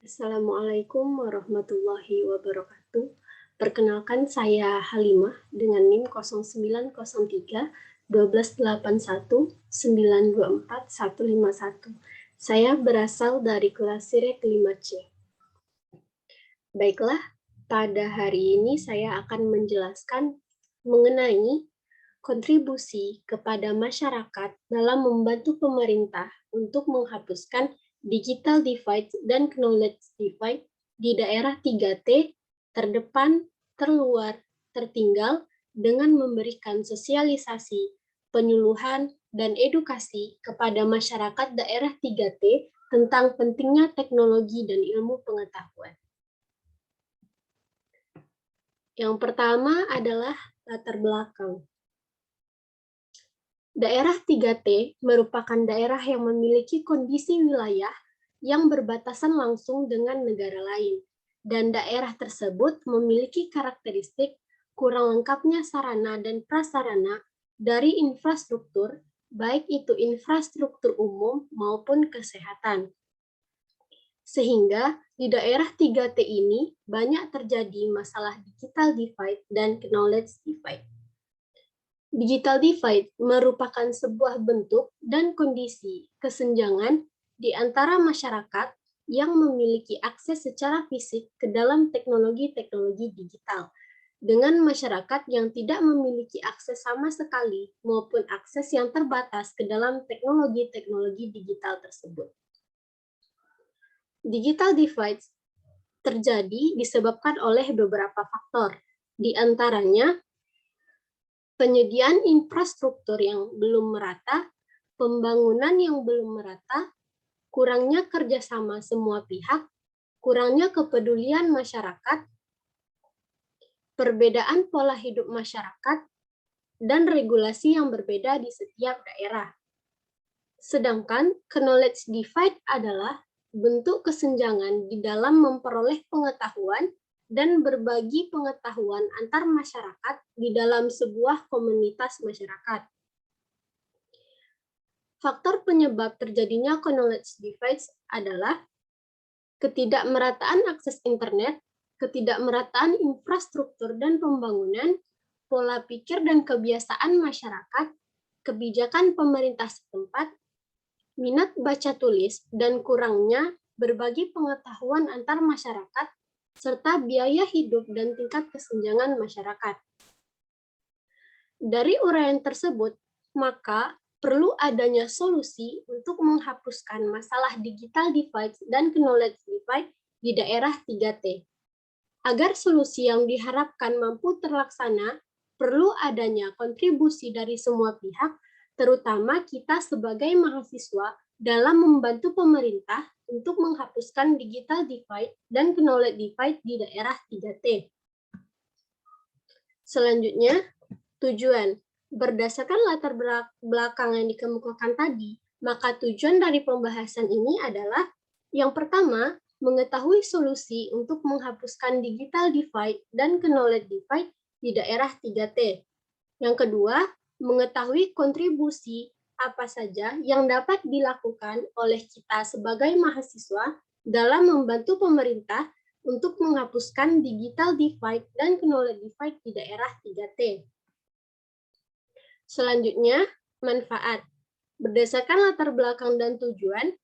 Assalamualaikum warahmatullahi wabarakatuh. Perkenalkan saya Halimah dengan NIM 0903 1281 924 151. Saya berasal dari kelas Sirek 5C. Baiklah, pada hari ini saya akan menjelaskan mengenai kontribusi kepada masyarakat dalam membantu pemerintah untuk menghapuskan digital divide dan knowledge divide di daerah 3T, terdepan, terluar, tertinggal, dengan memberikan sosialisasi, penyuluhan, dan edukasi kepada masyarakat daerah 3T tentang pentingnya teknologi dan ilmu pengetahuan. Yang pertama adalah latar belakang. Daerah 3T merupakan daerah yang memiliki kondisi wilayah yang berbatasan langsung dengan negara lain, dan daerah tersebut memiliki karakteristik kurang lengkapnya sarana dan prasarana dari infrastruktur, baik itu infrastruktur umum maupun kesehatan. Sehingga di daerah 3T ini banyak terjadi masalah digital divide dan knowledge divide. Digital divide merupakan sebuah bentuk dan kondisi kesenjangan di antara masyarakat yang memiliki akses secara fisik ke dalam teknologi-teknologi digital, dengan masyarakat yang tidak memiliki akses sama sekali maupun akses yang terbatas ke dalam teknologi-teknologi digital tersebut. Digital divide terjadi disebabkan oleh beberapa faktor, di antaranya penyediaan infrastruktur yang belum merata, pembangunan yang belum merata, kurangnya kerjasama semua pihak, kurangnya kepedulian masyarakat, perbedaan pola hidup masyarakat, dan regulasi yang berbeda di setiap daerah. Sedangkan knowledge divide adalah bentuk kesenjangan di dalam memperoleh pengetahuan dan berbagi pengetahuan antar masyarakat di dalam sebuah komunitas masyarakat. Faktor penyebab terjadinya knowledge divide adalah ketidakmerataan akses internet, ketidakmerataan infrastruktur dan pembangunan, pola pikir dan kebiasaan masyarakat, kebijakan pemerintah setempat, minat baca tulis, dan kurangnya berbagi pengetahuan antar masyarakat, serta biaya hidup dan tingkat kesenjangan masyarakat. Dari uraian tersebut, maka perlu adanya solusi untuk menghapuskan masalah digital divide dan knowledge divide di daerah 3T. Agar solusi yang diharapkan mampu terlaksana, perlu adanya kontribusi dari semua pihak, terutama kita sebagai mahasiswa, dalam membantu pemerintah untuk menghapuskan digital divide dan knowledge divide di daerah 3T. Selanjutnya, tujuan. Berdasarkan latar belakang yang dikemukakan tadi, maka tujuan dari pembahasan ini adalah yang pertama, mengetahui solusi untuk menghapuskan digital divide dan knowledge divide di daerah 3T. Yang kedua, mengetahui kontribusi apa saja yang dapat dilakukan oleh kita sebagai mahasiswa dalam membantu pemerintah untuk menghapuskan digital divide dan knowledge divide di daerah 3T. Selanjutnya, manfaat. Berdasarkan latar belakang dan tujuan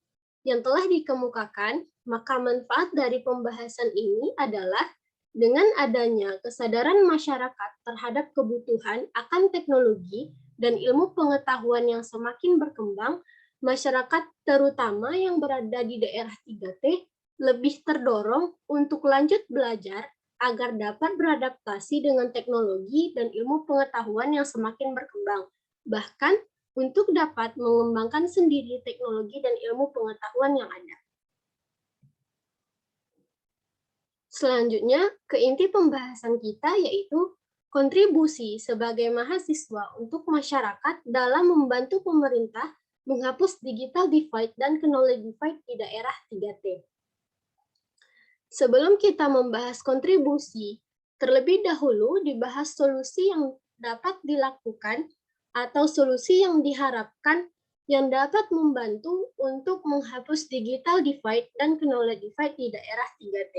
yang telah dikemukakan, maka manfaat dari pembahasan ini adalah dengan adanya kesadaran masyarakat terhadap kebutuhan akan teknologi dan ilmu pengetahuan yang semakin berkembang, masyarakat terutama yang berada di daerah 3T lebih terdorong untuk lanjut belajar agar dapat beradaptasi dengan teknologi dan ilmu pengetahuan yang semakin berkembang, bahkan untuk dapat mengembangkan sendiri teknologi dan ilmu pengetahuan yang ada. Selanjutnya, ke inti pembahasan kita yaitu kontribusi sebagai mahasiswa untuk masyarakat dalam membantu pemerintah menghapus digital divide dan knowledge divide di daerah 3T. Sebelum kita membahas kontribusi, terlebih dahulu dibahas solusi yang dapat dilakukan atau solusi yang diharapkan yang dapat membantu untuk menghapus digital divide dan knowledge divide di daerah 3T.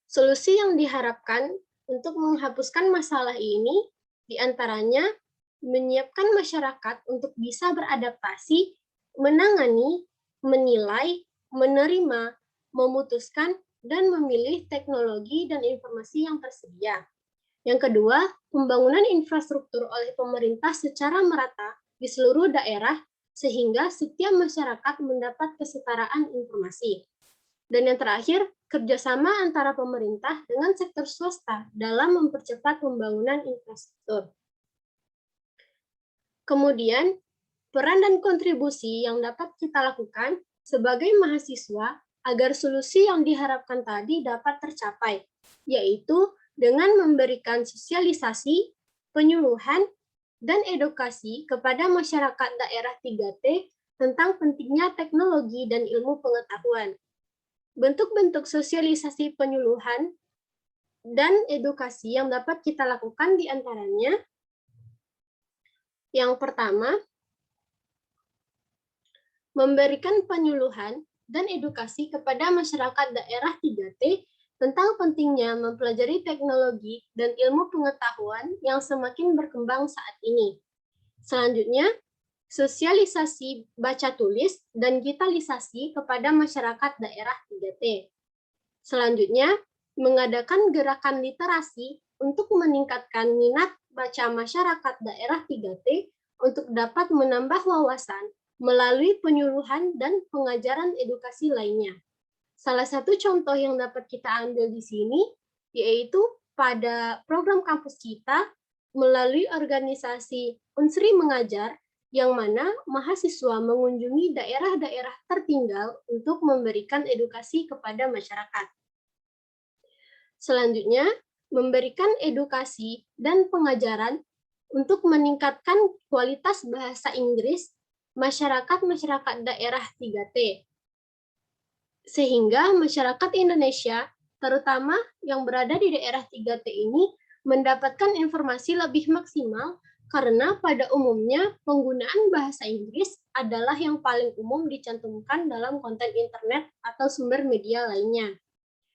Solusi yang diharapkan untuk menghapuskan masalah ini diantaranya menyiapkan masyarakat untuk bisa beradaptasi, menangani, menilai, menerima, memutuskan, dan memilih teknologi dan informasi yang tersedia. Yang kedua, pembangunan infrastruktur oleh pemerintah secara merata di seluruh daerah sehingga setiap masyarakat mendapat kesetaraan informasi. Dan yang terakhir, kerjasama antara pemerintah dengan sektor swasta dalam mempercepat pembangunan infrastruktur. Kemudian, peran dan kontribusi yang dapat kita lakukan sebagai mahasiswa agar solusi yang diharapkan tadi dapat tercapai, yaitu dengan memberikan sosialisasi, penyuluhan, dan edukasi kepada masyarakat daerah 3T tentang pentingnya teknologi dan ilmu pengetahuan. Bentuk-bentuk sosialisasi penyuluhan dan edukasi yang dapat kita lakukan diantaranya, yang pertama, memberikan penyuluhan dan edukasi kepada masyarakat daerah 3T tentang pentingnya mempelajari teknologi dan ilmu pengetahuan yang semakin berkembang saat ini. Selanjutnya, sosialisasi baca tulis dan digitalisasi kepada masyarakat daerah 3T. Selanjutnya, mengadakan gerakan literasi untuk meningkatkan minat baca masyarakat daerah 3T untuk dapat menambah wawasan melalui penyuluhan dan pengajaran edukasi lainnya. Salah satu contoh yang dapat kita ambil di sini yaitu pada program kampus kita melalui organisasi Unsri Mengajar, yang mana mahasiswa mengunjungi daerah-daerah tertinggal untuk memberikan edukasi kepada masyarakat. Selanjutnya, memberikan edukasi dan pengajaran untuk meningkatkan kualitas bahasa Inggris masyarakat daerah 3T. Sehingga masyarakat Indonesia, terutama yang berada di daerah 3T ini, mendapatkan informasi lebih maksimal karena pada umumnya penggunaan bahasa Inggris adalah yang paling umum dicantumkan dalam konten internet atau sumber media lainnya.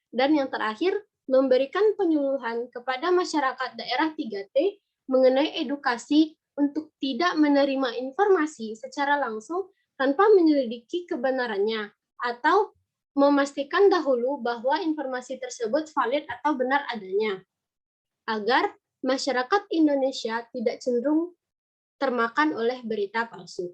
Dan yang terakhir, memberikan penyuluhan kepada masyarakat daerah 3T mengenai edukasi untuk tidak menerima informasi secara langsung tanpa menyelidiki kebenarannya, atau memastikan dahulu bahwa informasi tersebut valid atau benar adanya, agar masyarakat Indonesia tidak cenderung termakan oleh berita palsu.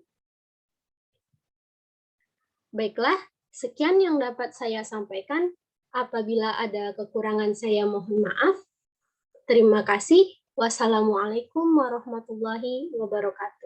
Baiklah, sekian yang dapat saya sampaikan. Apabila ada kekurangan, saya mohon maaf. Terima kasih. Wassalamualaikum warahmatullahi wabarakatuh.